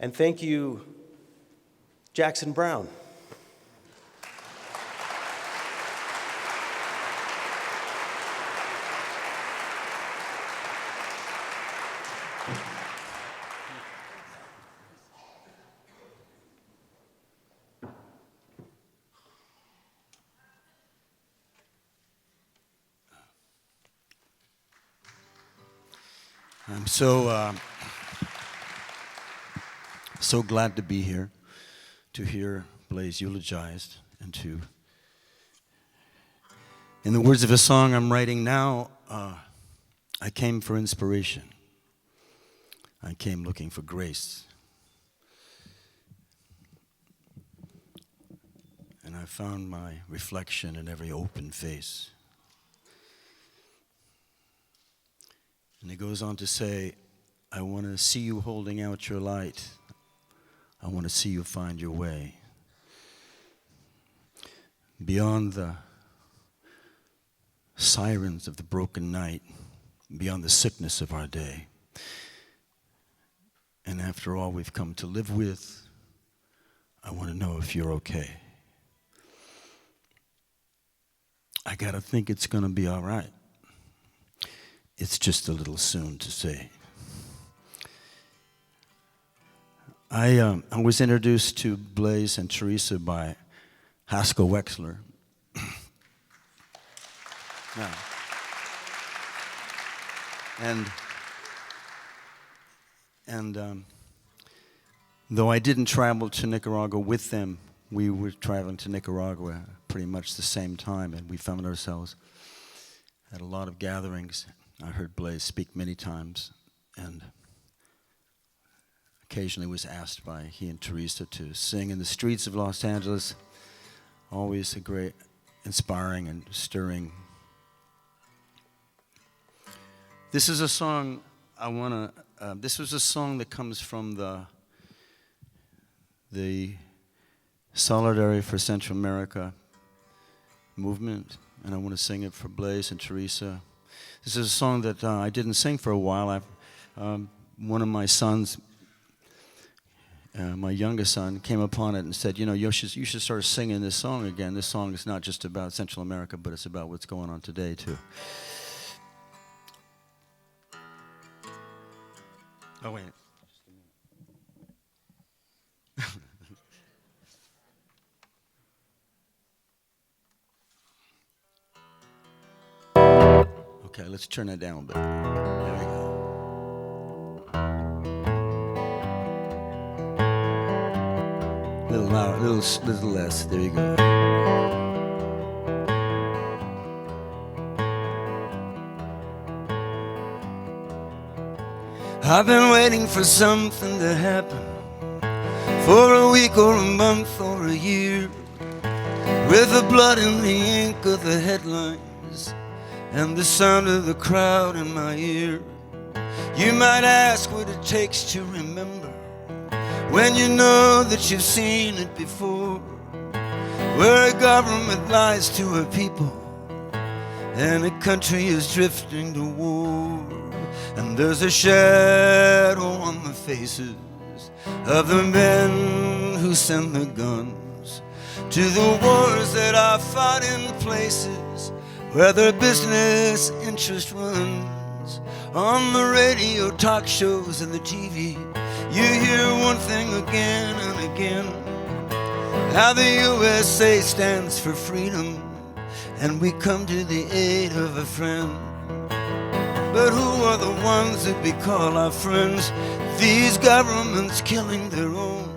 And thank you, Jackson Brown. I'm so glad to be here, to hear Blase eulogized, and to, in the words of a song I'm writing now, I came for inspiration. I came looking for grace. And I found my reflection in every open face. And he goes on to say, I want to see you holding out your light. I want to see you find your way. Beyond the sirens of the broken night, beyond the sickness of our day. And after all we've come to live with, I want to know if you're okay. I gotta think it's gonna be all right. It's just a little soon to say. I was introduced to Blase and Teresa by Haskell Wexler. Yeah. And though I didn't travel to Nicaragua with them, we were traveling to Nicaragua pretty much the same time, and we found ourselves at a lot of gatherings. I heard Blase speak many times, and occasionally was asked by he and Teresa to sing in the streets of Los Angeles. Always a great, inspiring and stirring. This is a song this was a song that comes from the Solidarity for Central America movement, and I want to sing it for Blase and Teresa. This is a song that I didn't sing for a while. One of my sons, my youngest son, came upon it and said, you should start singing this song again. This song is not just about Central America, but it's about what's going on today, too. Oh, wait. Just a minute. Okay, let's turn that down a bit. There we go. A little louder, little less. There you go. I've been waiting for something to happen, for a week or a month or a year, with the blood in the ink of the headlines and the sound of the crowd in my ear. You might ask what it takes to remember, when you know that you've seen it before, where a government lies to a people and a country is drifting to war. And there's a shadow on the faces of the men who send the guns to the wars that are fought in places where their business interest runs. On the radio, talk shows, and the TV, you hear one thing again and again, how the USA stands for freedom, and we come to the aid of a friend. But who are the ones that we call our friends? These governments killing their own,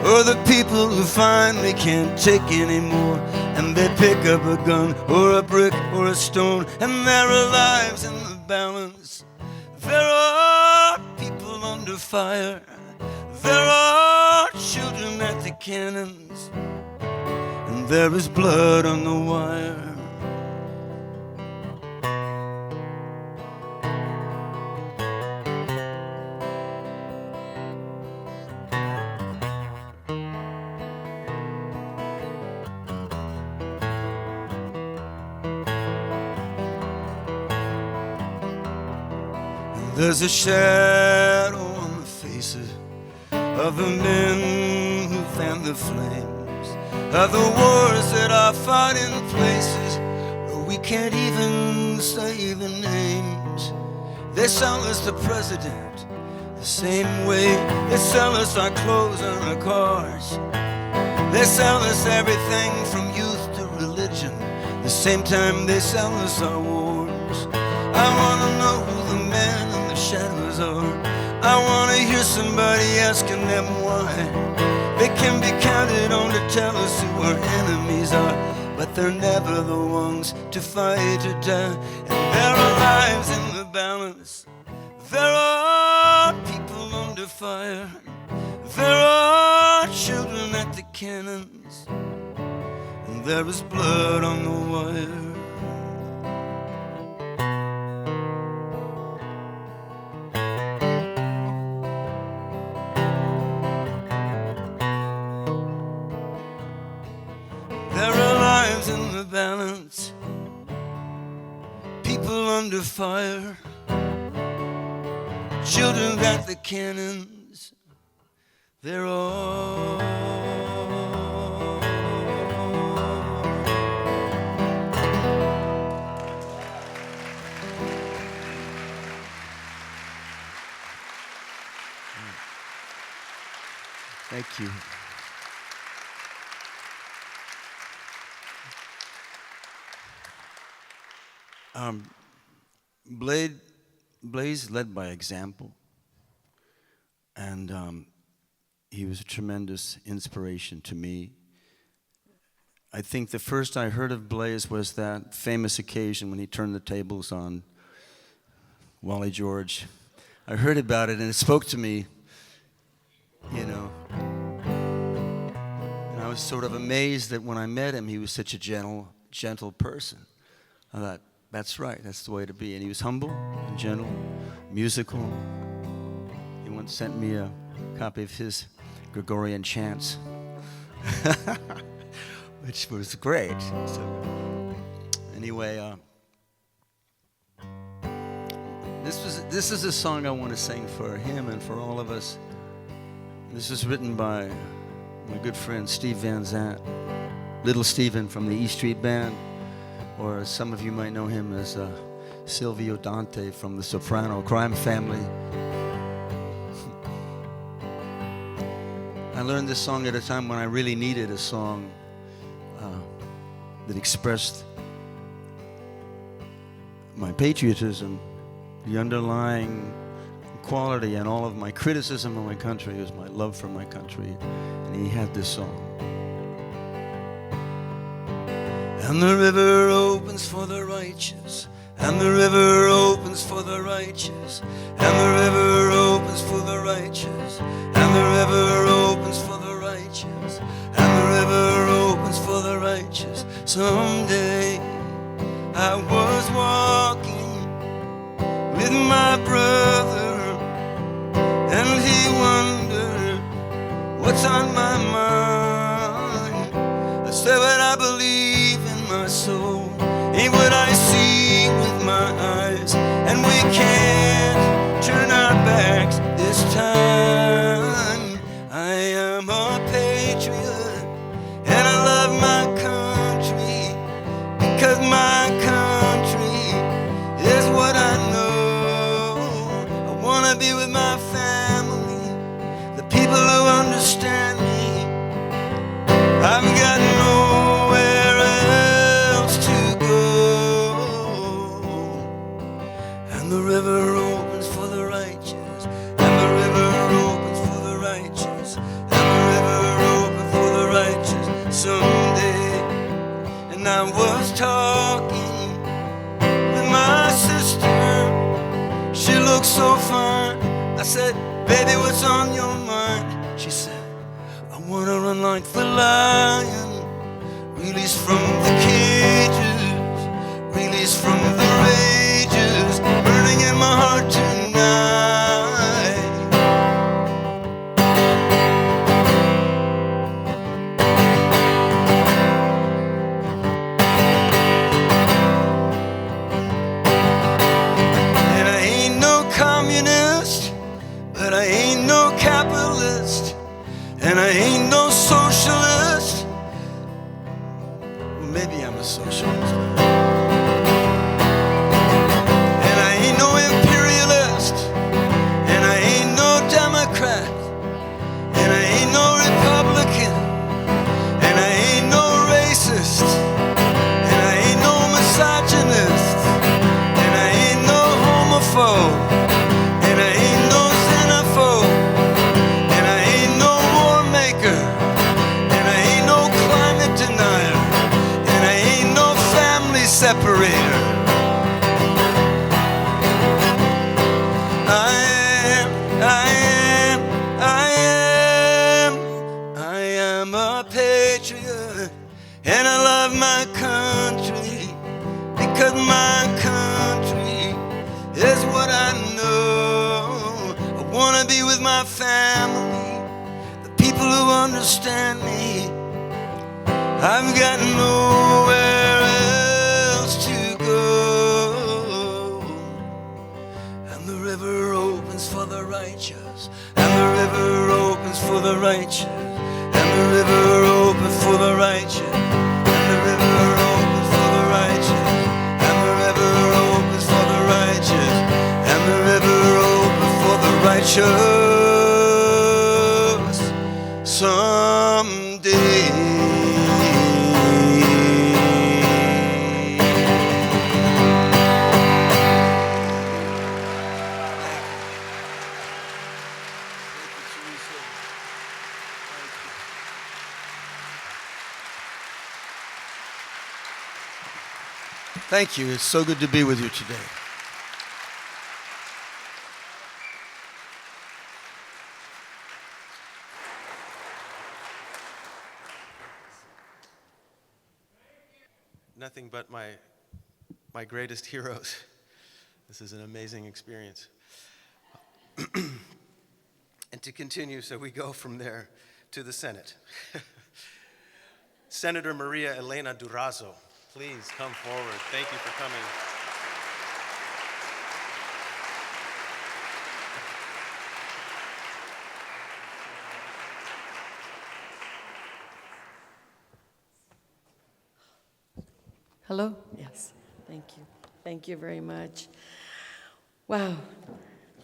or the people who finally can't take anymore, and they pick up a gun or a brick or a stone, and there are lives in the balance. There are people under fire. There are children at the cannons, and there is blood on the wire. There's a shadow on the faces of the men who fanned the flames, of the wars that are fought in places where we can't even say the names. They sell us the president the same way they sell us our clothes and our cars. They sell us everything from youth to religion, the same time they sell us our wars. I wanna know who the men in the shadows are. I wanna hear somebody asking them why. They can be counted on to tell us who our enemies are, but they're never the ones to fight or die. And there are lives in the balance. There are people under fire. There are children at the cannons, and there is blood on the wire. There are lives in the balance, people under fire, children at the cannons. They're all Thank you. Blase led by example, and he was a tremendous inspiration to me. I think the first I heard of Blase was that famous occasion when he turned the tables on Wally George. I heard about it and it spoke to me, you know. And I was sort of amazed that when I met him, he was such a gentle person. I thought, that's right, that's the way to be. And he was humble and gentle, musical. He once sent me a copy of his Gregorian chants, which was great. So, anyway, this is a song I want to sing for him and for all of us. This was written by my good friend Steve Van Zandt, Little Steven from the E Street Band, or some of you might know him as Silvio Dante from the Soprano Crime Family. I learned this song at a time when I really needed a song that expressed my patriotism, the underlying quality, and all of my criticism of my country was my love for my country. And he had this song. And the river opens for the righteous, and the river opens for the righteous, and the river opens for the righteous, and the river opens for the righteous, and the river opens for the righteous. Someday I was walking with my brother, and he wondered what's on my mind. I said, what I believe in my soul ain't what I see with my eyes, and we can't turn our backs this time. I am a patriot, and I love my country, because my country is what I know. I wanna be with my family, the people who understand me. I've got nowhere else to go. And the river opens for the righteous, and the river opens for the righteous, and the river opens for the righteous someday. And I was talking with my sister, she looked so fine. I said, baby, what's on your mind? She said, I wanna run like the lion, released from the cages, released from the rages, burning in my heart tonight. And I ain't no communist, but I ain't no capitalist. maybe I'm a socialist. And I ain't no imperialist, and I ain't no Democrat, and I ain't no Republican, and I ain't no racist, and I ain't no misogynist, and I ain't no homophobe, and I ain't no xenophobe, and I ain't no war maker, and I ain't no climate denier, and I ain't no family separator. I am a patriot, and I love my country, because my country is what I know. I wanna be with my family, the people who understand me. I've got nowhere else to go. And the river opens for the righteous, and the river opens for the righteous, and the river opens for the righteous, and the river opens for the righteous, and the river opens for the righteous, and the river opens for the righteous someday. Thank you. It's so good to be with you today. Nothing but my greatest heroes. This is an amazing experience. And to continue, so we go from there to the Senate. Senator Maria Elena Durazo, please come forward. Thank you for coming. Hello? Yes. Thank you. Thank you very much. Wow.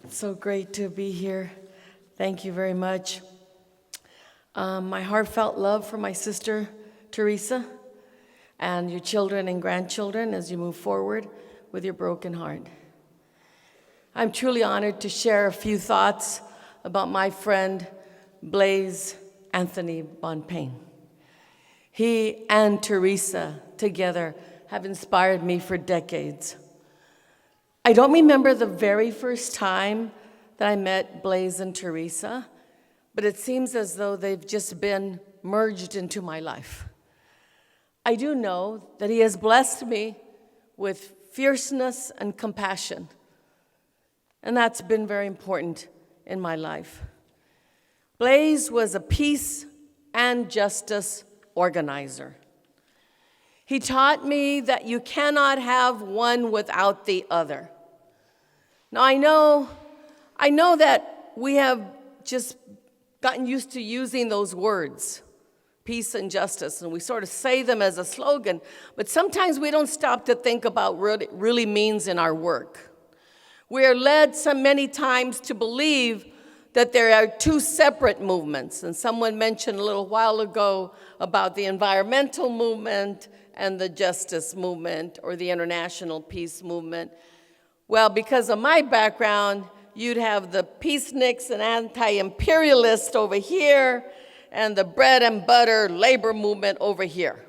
It's so great to be here. Thank you very much. My heartfelt love for my sister, Teresa, and your children and grandchildren as you move forward with your broken heart. I'm truly honored to share a few thoughts about my friend, Blase Anthony Bonpane. He and Teresa together have inspired me for decades. I don't remember the very first time that I met Blase and Teresa, but it seems as though they've just been merged into my life. I do know that he has blessed me with fierceness and compassion, and that's been very important in my life. Blase was a peace and justice organizer. He taught me that you cannot have one without the other. Now, I know that we have just gotten used to using those words, peace and justice, and we sort of say them as a slogan, but sometimes we don't stop to think about what it really means in our work. We are led so many times to believe that there are two separate movements, and someone mentioned a little while ago about the environmental movement and the justice movement or the international peace movement. Well, because of my background, you'd have the peaceniks and anti-imperialists over here and the bread and butter labor movement over here.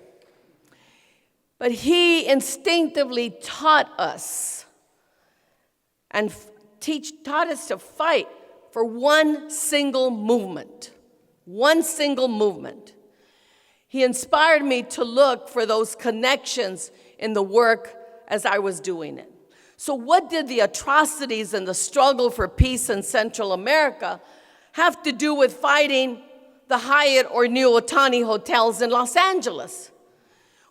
But he instinctively taught us and taught us to fight for one single movement. One single movement. He inspired me to look for those connections in the work as I was doing it. So what did the atrocities and the struggle for peace in Central America have to do with fighting the Hyatt or New Otani hotels in Los Angeles?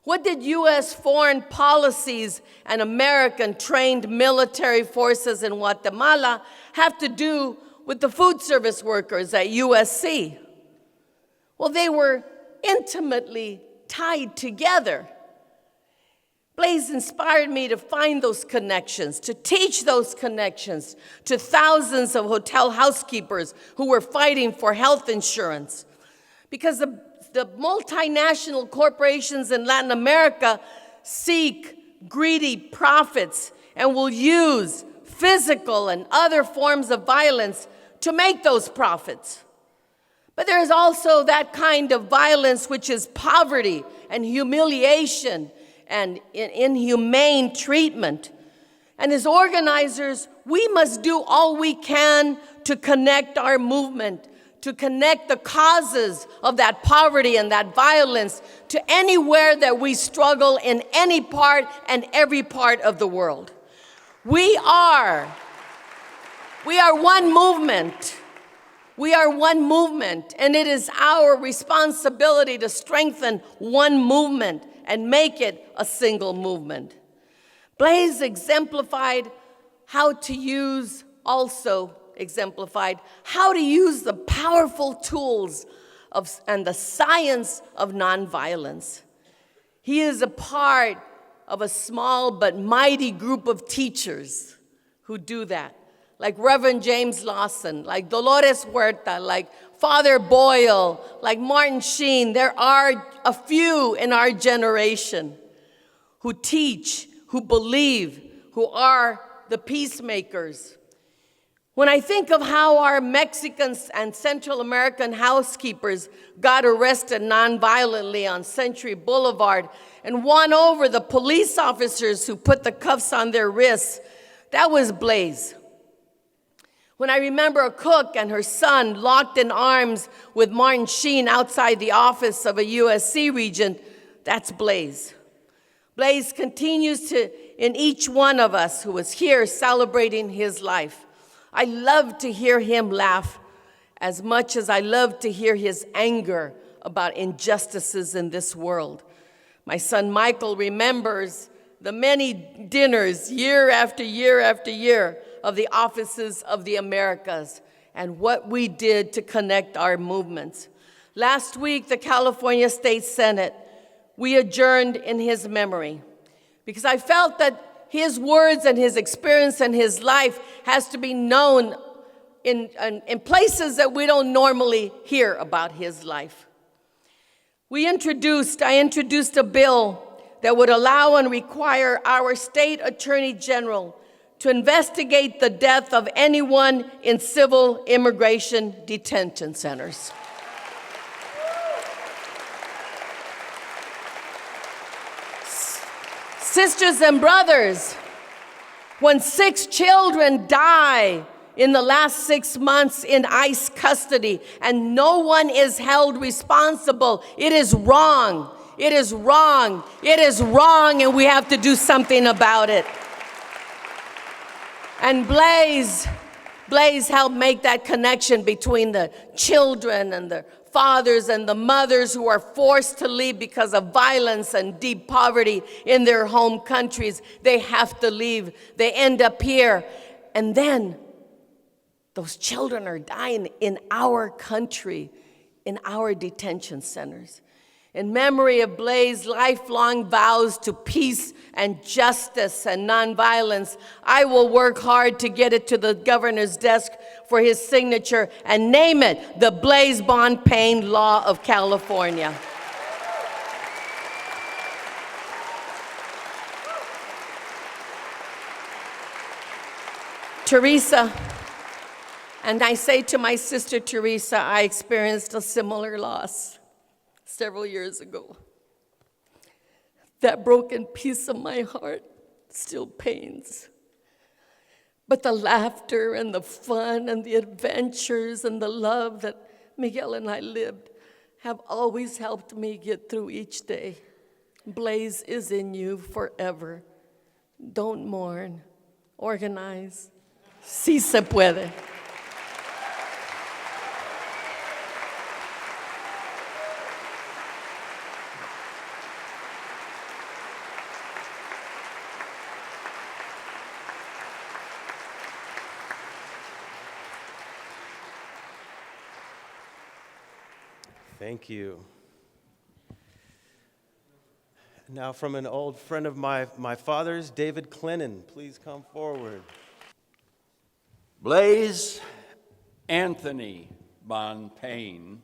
What did U.S. foreign policies and American trained military forces in Guatemala have to do with the food service workers at USC? Well, they were intimately tied together. Blase inspired me to find those connections, to teach those connections to thousands of hotel housekeepers who were fighting for health insurance. Because the multinational corporations in Latin America seek greedy profits and will use physical and other forms of violence to make those profits. But there is also that kind of violence which is poverty and humiliation and inhumane treatment. And as organizers, we must do all we can to connect our movement, to connect the causes of that poverty and that violence to anywhere that we struggle in any part and every part of the world. We are one movement. We are one movement, and it is our responsibility to strengthen one movement and make it a single movement. Blase exemplified how to use the powerful tools and the science of nonviolence. He is a part of a small but mighty group of teachers who do that, like Reverend James Lawson, like Dolores Huerta, like Father Boyle, like Martin Sheen. There are a few in our generation who teach, who believe, who are the peacemakers. When I think of how our Mexicans and Central American housekeepers got arrested nonviolently on Century Boulevard and won over the police officers who put the cuffs on their wrists, that was Blase. When I remember a cook and her son locked in arms with Martin Sheen outside the office of a USC regent, that's Blase. Blase continues to, in each one of us who is here celebrating his life. I love to hear him laugh as much as I love to hear his anger about injustices in this world. My son Michael remembers the many dinners year after year after year of the Offices of the Americas and what we did to connect our movements. Last week, the California State Senate, we adjourned in his memory because I felt that his words and his experience and his life has to be known in places that we don't normally hear about his life. I introduced a bill that would allow and require our state attorney general to investigate the death of anyone in civil immigration detention centers. Sisters and brothers, when 6 children die in the last 6 months in ICE custody and no one is held responsible, it is wrong. It is wrong. It is wrong, and we have to do something about it. And Blase helped make that connection between the children and the fathers and the mothers who are forced to leave because of violence and deep poverty in their home countries. They have to leave. They end up here. And then those children are dying in our country, in our detention centers. In memory of Blase's lifelong vows to peace and justice and nonviolence, I will work hard to get it to the governor's desk for his signature and name it the Blase Bonpane Law of California. Teresa, and I say to my sister Teresa, I experienced a similar loss several years ago. That broken piece of my heart still pains. But the laughter and the fun and the adventures and the love that Miguel and I lived have always helped me get through each day. Blase is in you forever. Don't mourn. Organize. Sí se puede. Thank you. Now from an old friend of my father's, David Clennon. Please come forward. Blase Anthony Bonpane.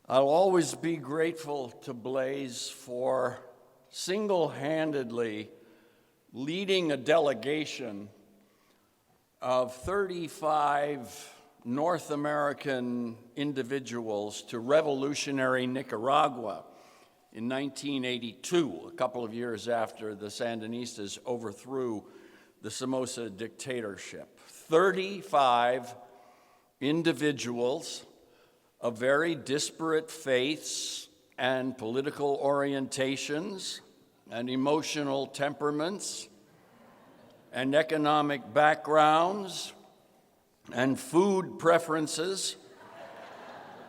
I'll always be grateful to Blase for single-handedly leading a delegation of 35 North American individuals to revolutionary Nicaragua in 1982, a couple of years after the Sandinistas overthrew the Somoza dictatorship. 35 individuals of very disparate faiths and political orientations and emotional temperaments and economic backgrounds and food preferences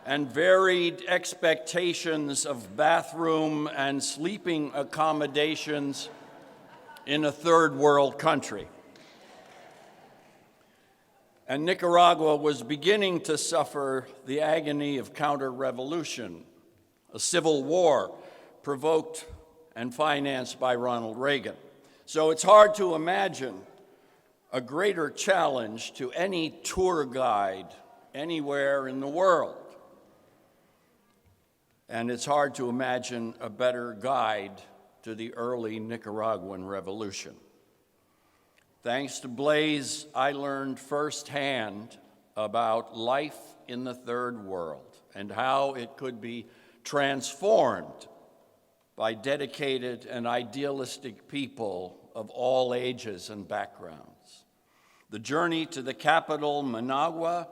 and varied expectations of bathroom and sleeping accommodations in a third world country. And Nicaragua was beginning to suffer the agony of counter-revolution, a civil war provoked and financed by Ronald Reagan. So it's hard to imagine a greater challenge to any tour guide anywhere in the world. And it's hard to imagine a better guide to the early Nicaraguan revolution. Thanks to Blase, I learned firsthand about life in the third world and how it could be transformed by dedicated and idealistic people of all ages and backgrounds. The journey to the capital, Managua,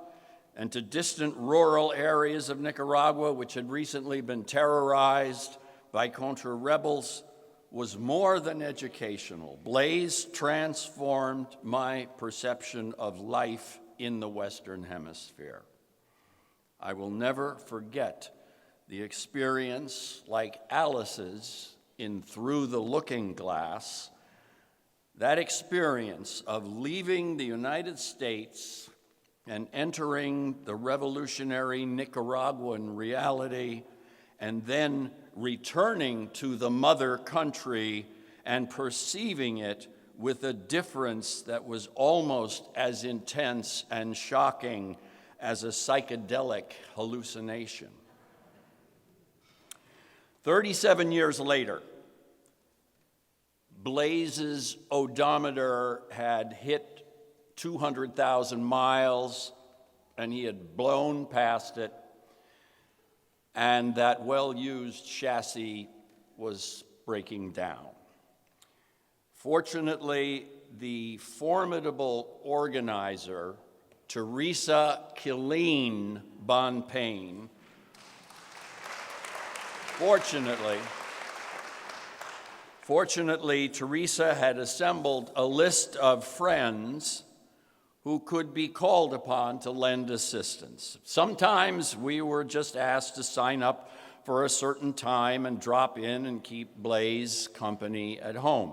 and to distant rural areas of Nicaragua, which had recently been terrorized by Contra rebels, was more than educational. Blase transformed my perception of life in the Western Hemisphere. I will never forget the experience, like Alice's in Through the Looking Glass, that experience of leaving the United States and entering the revolutionary Nicaraguan reality, and then returning to the mother country and perceiving it with a difference that was almost as intense and shocking as a psychedelic hallucination. 37 years later, Blase's odometer had hit 200,000 miles, and he had blown past it, and that well-used chassis was breaking down. Fortunately, the formidable organizer, Teresa Killeen Bonpane, Fortunately, Teresa had assembled a list of friends who could be called upon to lend assistance. Sometimes we were just asked to sign up for a certain time and drop in and keep Blase company at home.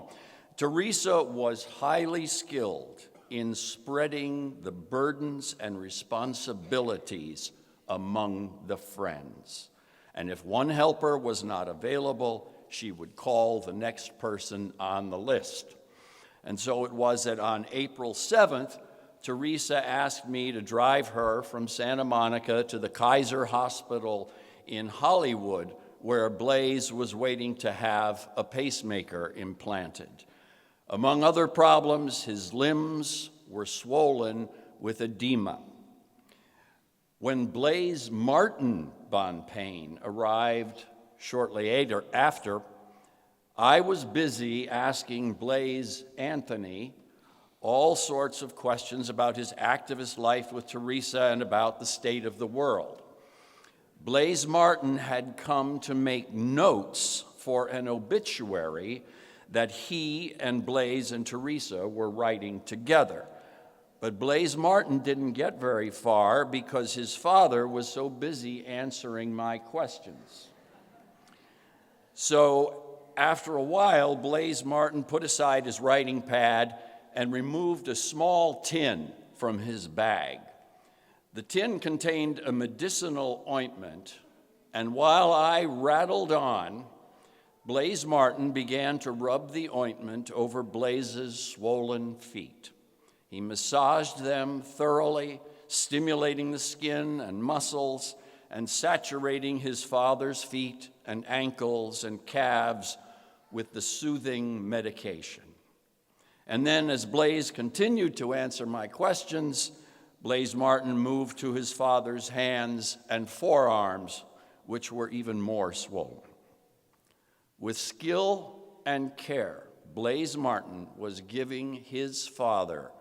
Teresa was highly skilled in spreading the burdens and responsibilities among the friends. And if one helper was not available, she would call the next person on the list. And so it was that on April 7th, Teresa asked me to drive her from Santa Monica to the Kaiser Hospital in Hollywood, where Blase was waiting to have a pacemaker implanted. Among other problems, his limbs were swollen with edema. When Blase Martin Bonpane arrived shortly after, I was busy asking Blase Anthony all sorts of questions about his activist life with Teresa and about the state of the world. Blase Martin had come to make notes for an obituary that he and Blase and Teresa were writing together. But Blase Martin didn't get very far because his father was so busy answering my questions. So after a while, Blase Martin put aside his writing pad and removed a small tin from his bag. The tin contained a medicinal ointment, and while I rattled on, Blase Martin began to rub the ointment over Blase's swollen feet. He massaged them thoroughly, stimulating the skin and muscles and saturating his father's feet and ankles and calves with the soothing medication. And then, as Blase continued to answer my questions, Blase Martin moved to his father's hands and forearms, which were even more swollen. With skill and care, Blase Martin was giving his father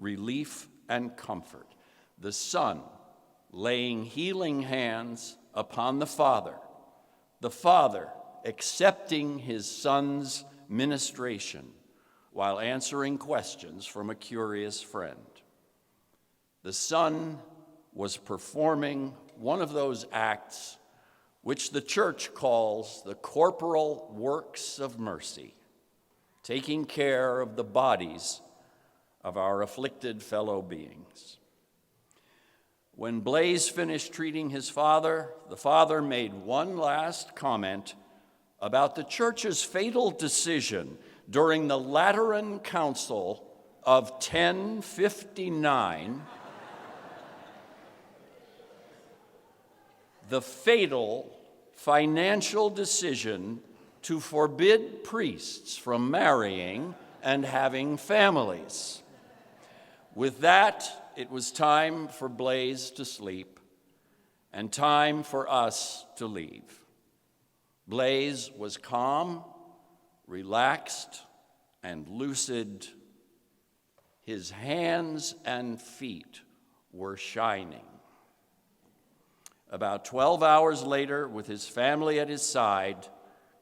relief and comfort, the son laying healing hands upon the father accepting his son's ministration while answering questions from a curious friend. The son was performing one of those acts which the church calls the corporal works of mercy, taking care of the bodies of our afflicted fellow beings. When Blase finished treating his father, the father made one last comment about the church's fatal decision during the Lateran Council of 1059, the fatal financial decision to forbid priests from marrying and having families. With that, it was time for Blase to sleep and time for us to leave. Blase was calm, relaxed, and lucid. His hands and feet were shining. About 12 hours later, with his family at his side,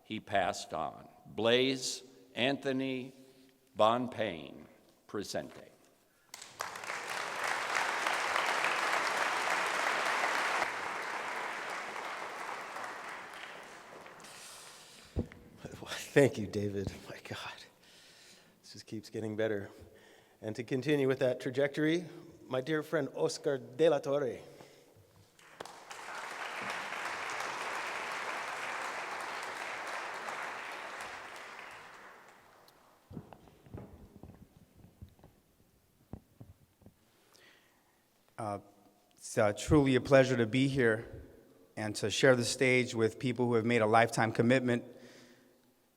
he passed on. Blase Anthony Bonpane, presente. Thank you, David. My God, this just keeps getting better. And to continue with that trajectory, my dear friend Oscar de la Torre. It's truly a pleasure to be here and to share the stage with people who have made a lifetime commitment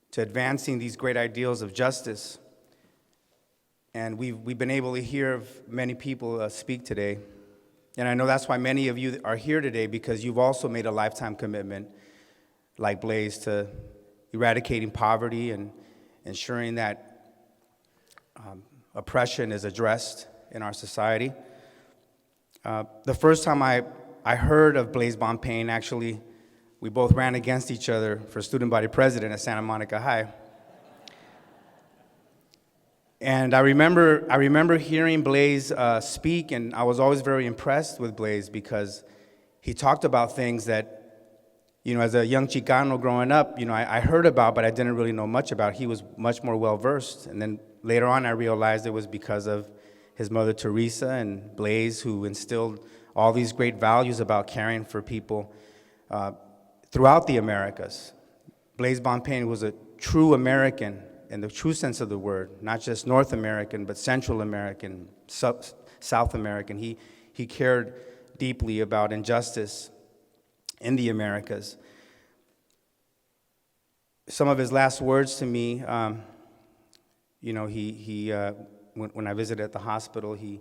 to advancing these great ideals of justice. And we've been able to hear many people speak today. And I know that's why many of you are here today, because you've also made a lifetime commitment, like Blase, to eradicating poverty and ensuring that oppression is addressed in our society. The first time I heard of Blase Bonpane, actually, we both ran against each other for student body president at Santa Monica High. And I remember hearing Blase speak, and I was always very impressed with Blase because he talked about things that, as a young Chicano growing up, I heard about, but I didn't really know much about. He was much more well-versed. And then later on, I realized it was because of his mother Teresa and Blase, who instilled all these great values about caring for people throughout the Americas. Blase Bonpane was a true American in the true sense of the word, not just North American, but Central American, South American. He cared deeply about injustice in the Americas. Some of his last words to me, when I visited at the hospital, he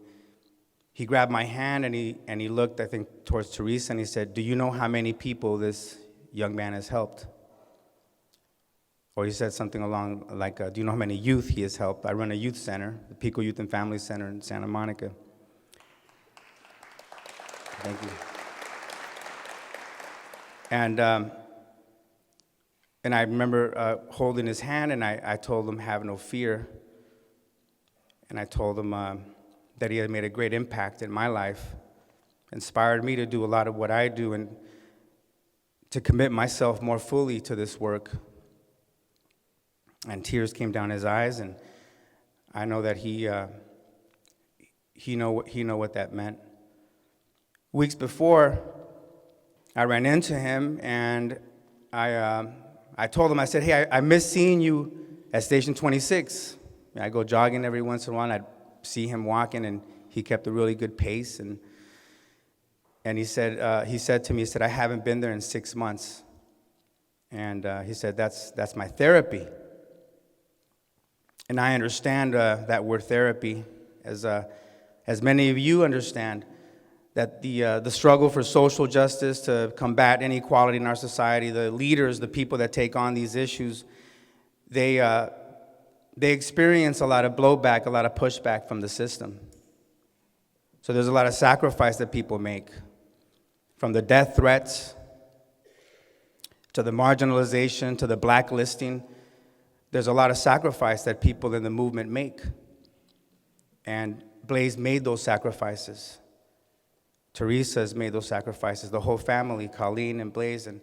grabbed my hand and he looked, I think, towards Teresa, and he said, "Do you know how many people this young man has helped?" Or he said something along like, "Do you know how many youth he has helped?" I run a youth center, the Pico Youth and Family Center in Santa Monica. Thank you. And I remember holding his hand, and I told him, "Have no fear." And I told him that he had made a great impact in my life, inspired me to do a lot of what I do and to commit myself more fully to this work. And tears came down his eyes, and I know that he know what that meant. Weeks before, I ran into him, and I I told him, I said, hey, I miss seeing you at Station 26. I go jogging every once in a while, and I'd see him walking, and he kept a really good pace. And he said to me, he said, I haven't been there in 6 months. And he said, that's my therapy. And I understand that word therapy, as many of you understand, that the struggle for social justice, to combat inequality in our society, the leaders, the people that take on these issues, they experience a lot of blowback, a lot of pushback from the system. So there's a lot of sacrifice that people make, from the death threats to the marginalization to the blacklisting. There's a lot of sacrifice that people in the movement make. And Blase made those sacrifices. Teresa has made those sacrifices. The whole family, Colleen and Blase, and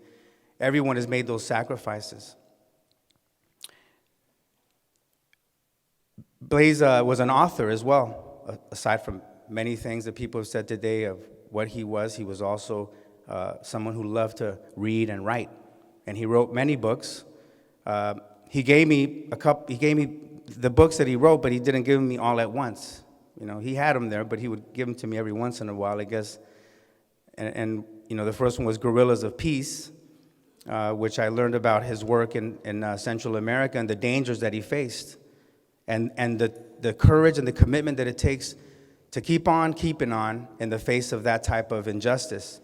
everyone has made those sacrifices. Blase was an author as well, aside from many things that people have said today of what he was. He was also someone who loved to read and write, and he wrote many books. He gave me the books that he wrote, but he didn't give them me all at once. You know, he had them there, but he would give them to me every once in a while, I guess. And you know, the first one was Guerrillas of Peace, which I learned about his work in Central America and the dangers that he faced, and the courage and the commitment that it takes to keep on keeping on in the face of that type of injustice.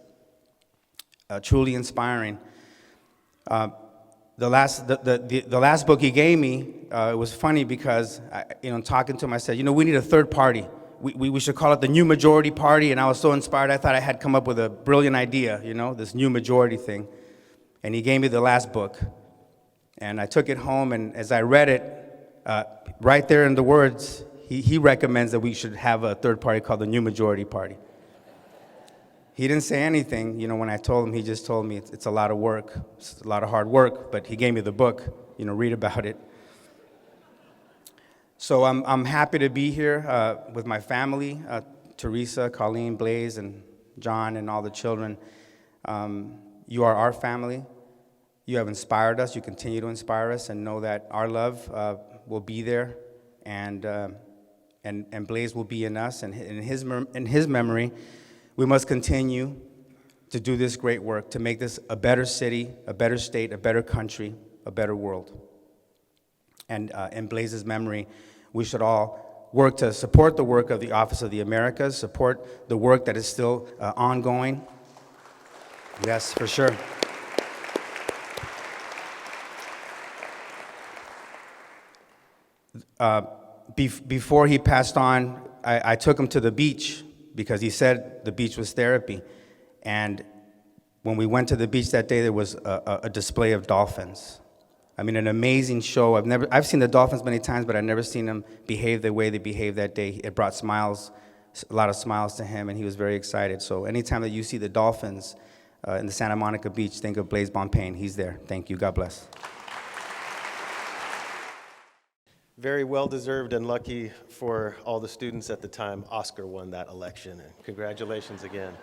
Truly inspiring. The last book he gave me, it was funny because, talking to him, I said, we need a third party. We should call it the New Majority Party, and I was so inspired, I thought I had come up with a brilliant idea, this new majority thing. And he gave me the last book, and I took it home, and as I read it, right there in the words, he recommends that we should have a third party called the New Majority Party. He didn't say anything, when I told him. He just told me it's a lot of work, it's a lot of hard work, but he gave me the book, read about it. So I'm happy to be here with my family, Teresa, Colleen, Blase, and John, and all the children. You are our family. You have inspired us. You continue to inspire us, and know that our love will be there, and Blase will be in us, and in his memory. We must continue to do this great work, to make this a better city, a better state, a better country, a better world. And in Blase's memory, we should all work to support the work of the Office of the Americas, support the work that is still ongoing. Yes, for sure. Before he passed on, I took him to the beach, because he said the beach was therapy. And when we went to the beach that day, there was a display of dolphins. I mean, an amazing show. I've seen the dolphins many times, but I've never seen them behave the way they behaved that day. It brought smiles, a lot of smiles to him, and he was very excited. So anytime that you see the dolphins in the Santa Monica Beach, think of Blase Bonpane. He's there. Thank you. God bless. Very well-deserved and lucky for all the students at the time. Oscar won that election, and congratulations again.